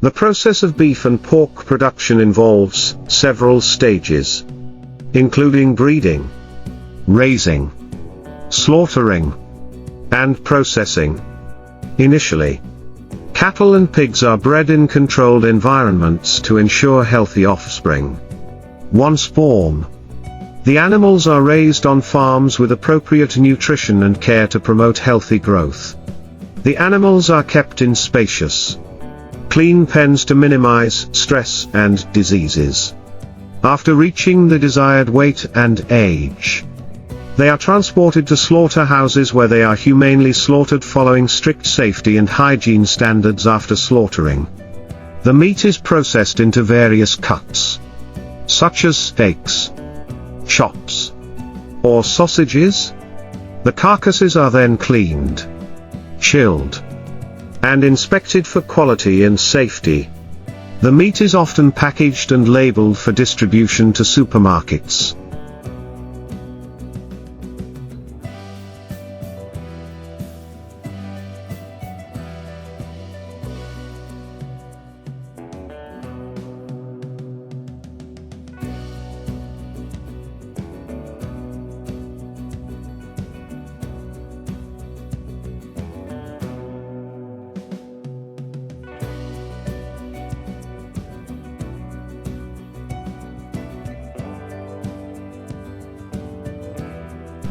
The process of beef and pork production involves several stages, including breeding, raising, slaughtering, and processing. Initially, cattle and pigs are bred in controlled environments to ensure healthy offspring. Once born, the animals are raised on farms with appropriate nutrition and care to promote healthy growth. The animals are kept in spacious, clean pens to minimize stress and diseases. After reaching the desired weight and age, they are transported to slaughterhouses where they are humanely slaughtered following strict safety and hygiene standards. After slaughtering, the meat is processed into various cuts, such as steaks, chops, or sausages. The carcasses are then cleaned, chilled, and inspected for quality and safety. The meat is often packaged and labeled for distribution to supermarkets.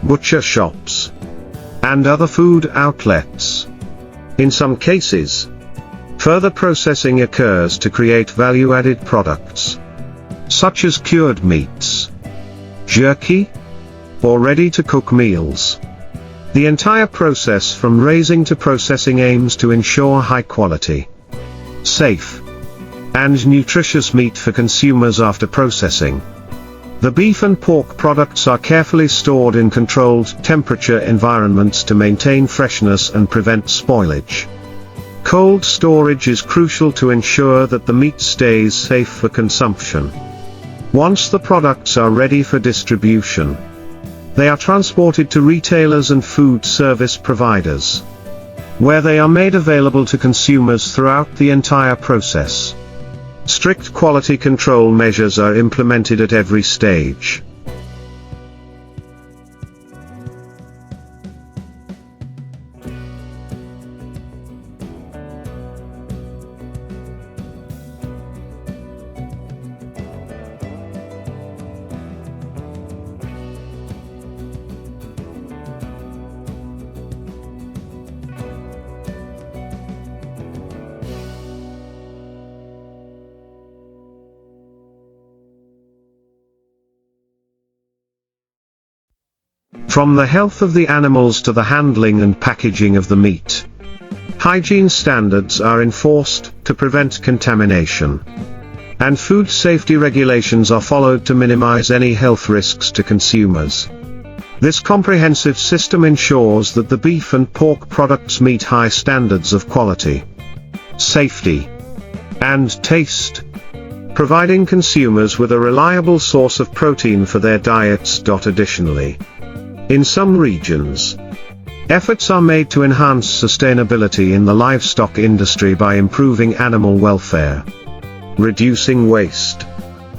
Butcher shops, and other food outlets. In some cases, further processing occurs to create value-added products, such as cured meats, jerky, or ready-to-cook meals. The entire process from raising to processing aims to ensure high-quality, safe, and nutritious meat for consumers after processing. The beef and pork products are carefully stored in controlled temperature environments to maintain freshness and prevent spoilage. Cold storage is crucial to ensure that the meat stays safe for consumption. Once the products are ready for distribution, they are transported to retailers and food service providers, where they are made available to consumers throughout the entire process. Strict quality control measures are implemented at every stage. From the health of the animals to the handling and packaging of the meat, hygiene standards are enforced to prevent contamination, and food safety regulations are followed to minimize any health risks to consumers. This comprehensive system ensures that the beef and pork products meet high standards of quality, safety, and taste, providing consumers with a reliable source of protein for their diets. Additionally, in some regions, efforts are made to enhance sustainability in the livestock industry by improving animal welfare, reducing waste,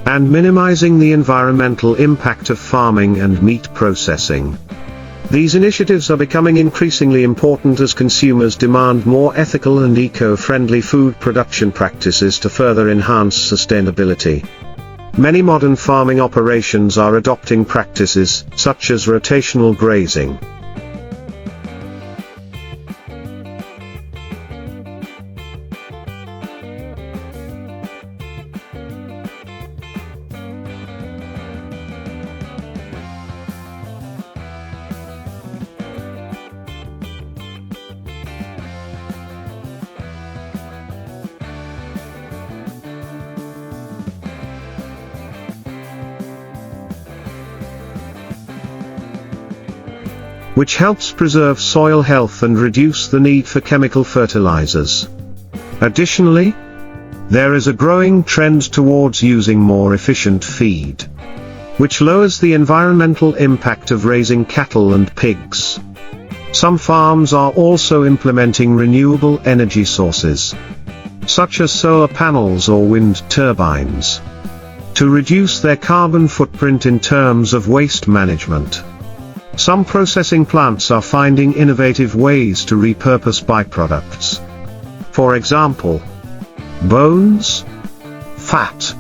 and minimizing the environmental impact of farming and meat processing. These initiatives are becoming increasingly important as consumers demand more ethical and eco-friendly food production practices to further enhance sustainability. Many modern farming operations are adopting practices such as rotational grazing, which helps preserve soil health and reduce the need for chemical fertilizers. Additionally, there is a growing trend towards using more efficient feed, which lowers the environmental impact of raising cattle and pigs. Some farms are also implementing renewable energy sources, such as solar panels or wind turbines, to reduce their carbon footprint in terms of waste management. Some processing plants are finding innovative ways to repurpose byproducts. For example, bones, fat,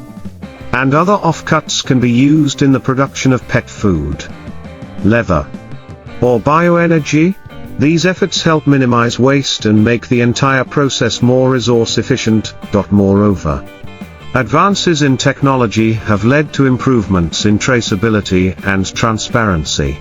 and other offcuts can be used in the production of pet food, leather, or bioenergy. These efforts help minimize waste and make the entire process more resource efficient. Moreover, advances in technology have led to improvements in traceability and transparency.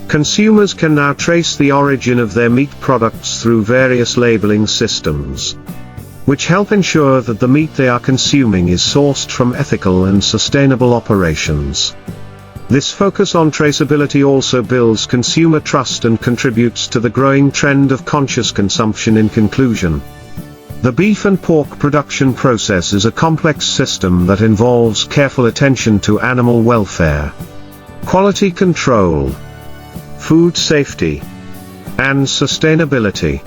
Consumers can now trace the origin of their meat products through various labeling systems, which help ensure that the meat they are consuming is sourced from ethical and sustainable operations. This focus on traceability also builds consumer trust and contributes to the growing trend of conscious consumption. In conclusion, the beef and pork production process is a complex system that involves careful attention to animal welfare, quality control, food safety, and sustainability.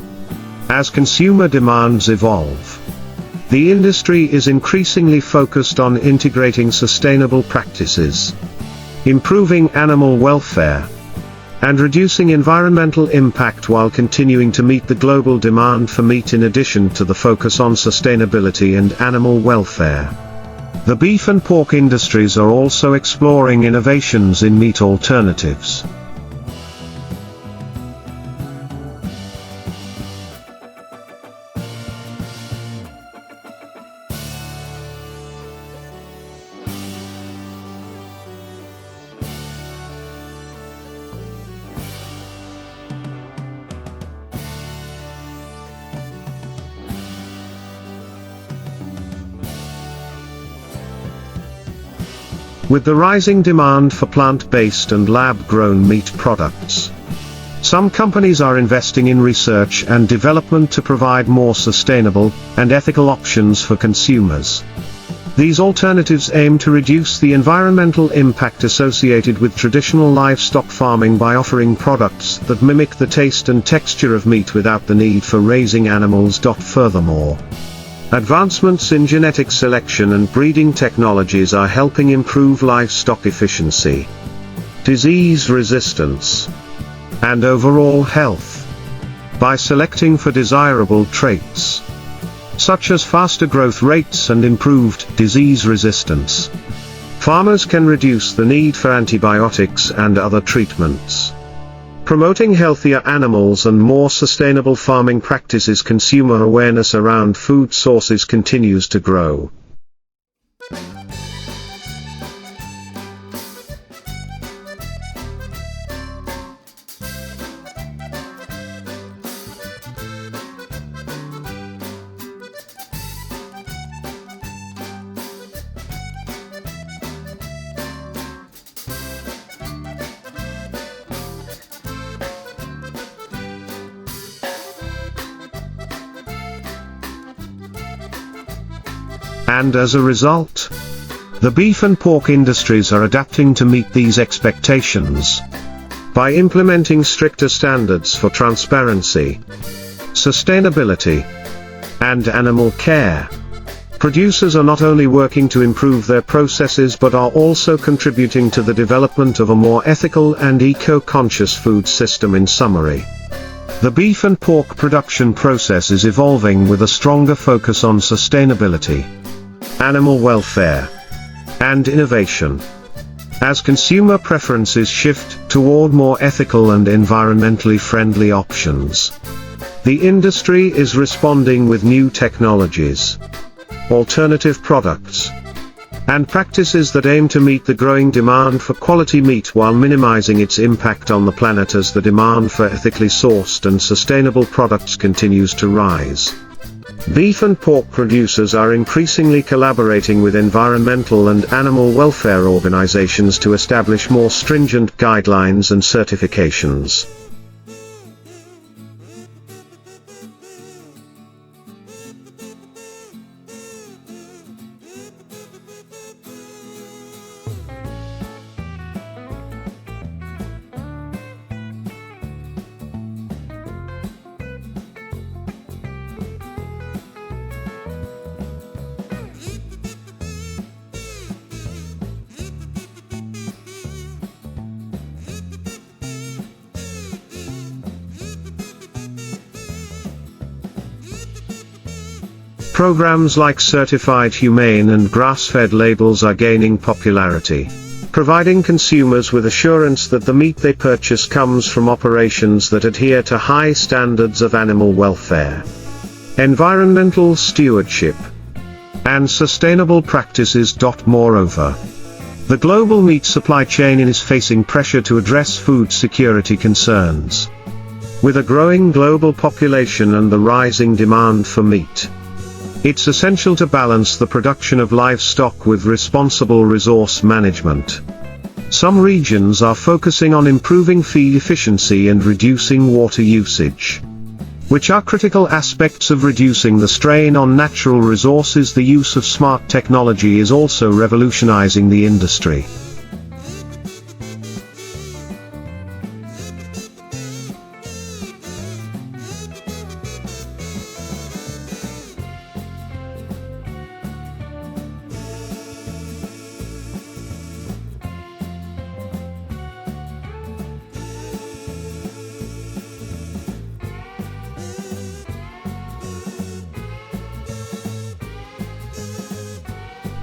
As consumer demands evolve, the industry is increasingly focused on integrating sustainable practices, improving animal welfare, and reducing environmental impact while continuing to meet the global demand for meat. In addition to the focus on sustainability and animal welfare, the beef and pork industries are also exploring innovations in meat alternatives. With the rising demand for plant-based and lab-grown meat products, some companies are investing in research and development to provide more sustainable and ethical options for consumers. These alternatives aim to reduce the environmental impact associated with traditional livestock farming by offering products that mimic the taste and texture of meat without the need for raising animals. Furthermore, advancements in genetic selection and breeding technologies are helping improve livestock efficiency, disease resistance, and overall health, by selecting for desirable traits, such as faster growth rates and improved disease resistance. Farmers can reduce the need for antibiotics and other treatments, promoting healthier animals and more sustainable farming practices. Consumer awareness around food sources continues to grow. And as a result, the beef and pork industries are adapting to meet these expectations by implementing stricter standards for transparency, sustainability, and animal care. Producers are not only working to improve their processes but are also contributing to the development of a more ethical and eco-conscious food system. In summary, the beef and pork production process is evolving with a stronger focus on sustainability, animal welfare, and innovation. As consumer preferences shift toward more ethical and environmentally friendly options, the industry is responding with new technologies, alternative products, and practices that aim to meet the growing demand for quality meat while minimizing its impact on the planet. As the demand for ethically sourced and sustainable products continues to rise, Beef and pork producers are increasingly collaborating with environmental and animal welfare organizations to establish more stringent guidelines and certifications. Programs like Certified Humane and grass-fed labels are gaining popularity, providing consumers with assurance that the meat they purchase comes from operations that adhere to high standards of animal welfare, environmental stewardship, and sustainable practices. Moreover, the global meat supply chain is facing pressure to address food security concerns. With a growing global population and the rising demand for meat, it's essential to balance the production of livestock with responsible resource management. Some regions are focusing on improving feed efficiency and reducing water usage, which are critical aspects of reducing the strain on natural resources. The use of smart technology is also revolutionizing the industry.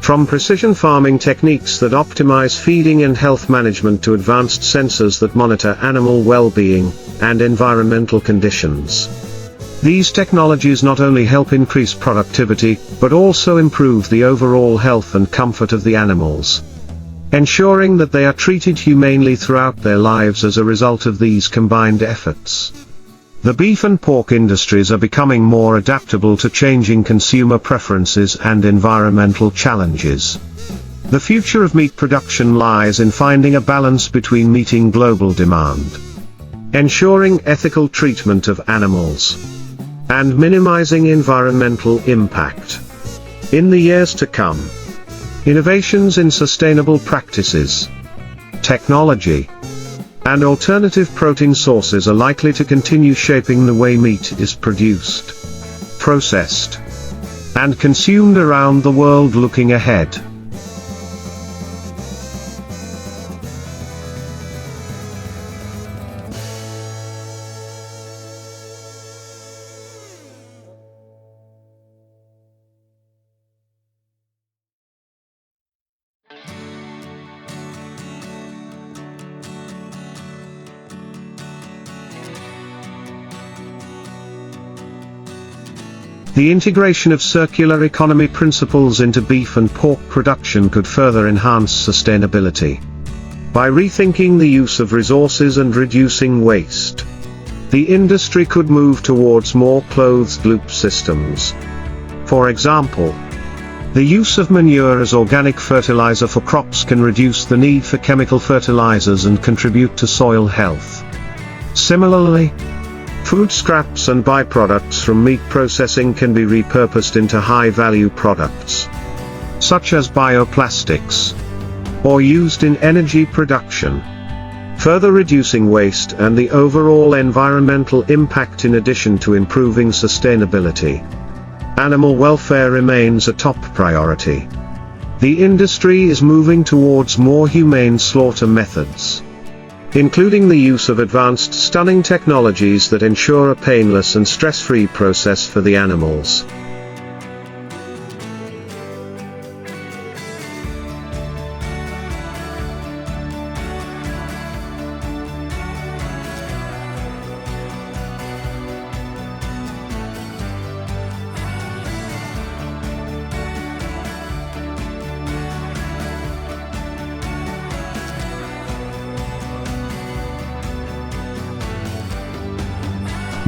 From precision farming techniques that optimize feeding and health management to advanced sensors that monitor animal well-being and environmental conditions, these technologies not only help increase productivity, but also improve the overall health and comfort of the animals, ensuring that they are treated humanely throughout their lives as a result of these combined efforts. The beef and pork industries are becoming more adaptable to changing consumer preferences and environmental challenges. The future of meat production lies in finding a balance between meeting global demand, ensuring ethical treatment of animals, and minimizing environmental impact. In the years to come, innovations in sustainable practices, technology, and alternative protein sources are likely to continue shaping the way meat is produced, processed, and consumed around the world. Looking ahead, the integration of circular economy principles into beef and pork production could further enhance sustainability. By rethinking the use of resources and reducing waste, the industry could move towards more closed-loop systems. For example, the use of manure as organic fertilizer for crops can reduce the need for chemical fertilizers and contribute to soil health. Similarly, food scraps and byproducts from meat processing can be repurposed into high-value products, such as bioplastics, or used in energy production, further reducing waste and the overall environmental impact. In addition to improving sustainability, animal welfare remains a top priority. The industry is moving towards more humane slaughter methods, including the use of advanced stunning technologies that ensure a painless and stress-free process for the animals.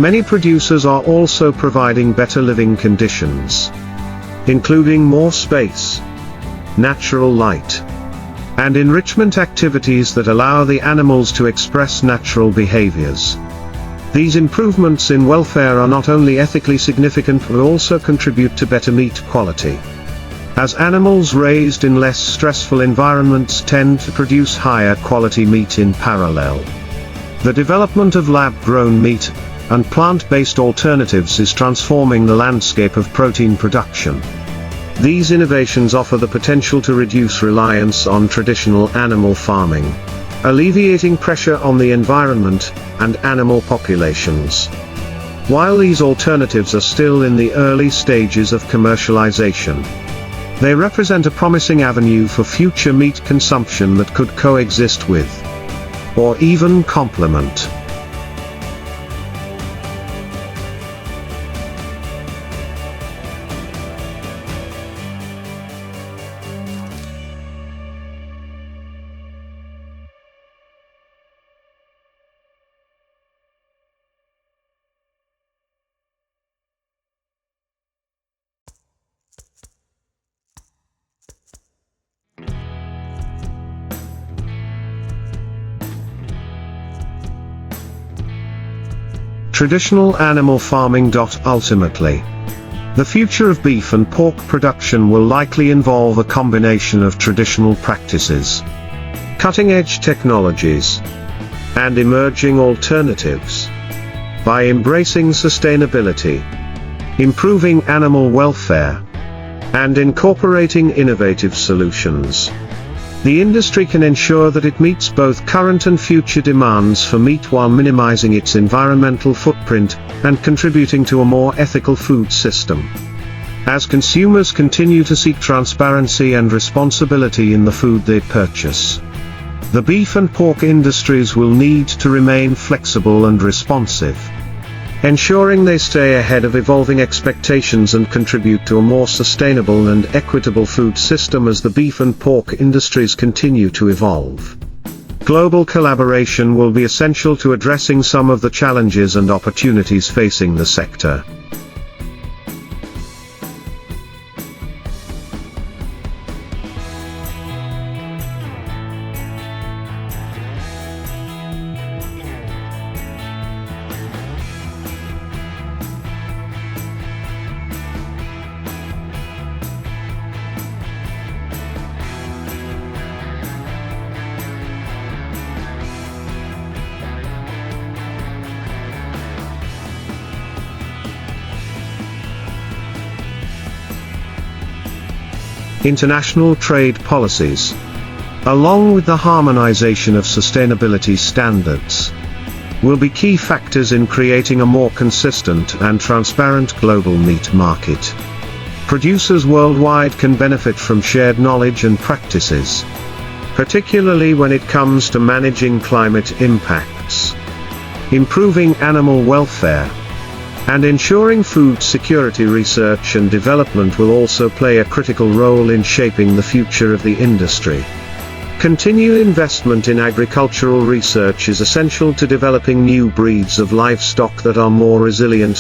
Many producers are also providing better living conditions, including more space, natural light, and enrichment activities that allow the animals to express natural behaviors. These improvements in welfare are not only ethically significant but also contribute to better meat quality, as animals raised in less stressful environments tend to produce higher quality meat in parallel. The development of lab-grown meat and plant-based alternatives is transforming the landscape of protein production. These innovations offer the potential to reduce reliance on traditional animal farming, alleviating pressure on the environment and animal populations. While these alternatives are still in the early stages of commercialization, they represent a promising avenue for future meat consumption that could coexist with, or even complement, traditional animal farming. Ultimately, the future of beef and pork production will likely involve a combination of traditional practices, cutting-edge technologies, and emerging alternatives. By embracing sustainability, improving animal welfare, and incorporating innovative solutions, the industry can ensure that it meets both current and future demands for meat while minimizing its environmental footprint and contributing to a more ethical food system. As consumers continue to seek transparency and responsibility in the food they purchase, the beef and pork industries will need to remain flexible and responsive, ensuring they stay ahead of evolving expectations and contribute to a more sustainable and equitable food system as the beef and pork industries continue to evolve. Global collaboration will be essential to addressing some of the challenges and opportunities facing the sector. International trade policies, along with the harmonization of sustainability standards, will be key factors in creating a more consistent and transparent global meat market. Producers worldwide can benefit from shared knowledge and practices, particularly when it comes to managing climate impacts, improving animal welfare, and ensuring food security. Research and development will also play a critical role in shaping the future of the industry. Continued investment in agricultural research is essential to developing new breeds of livestock that are more resilient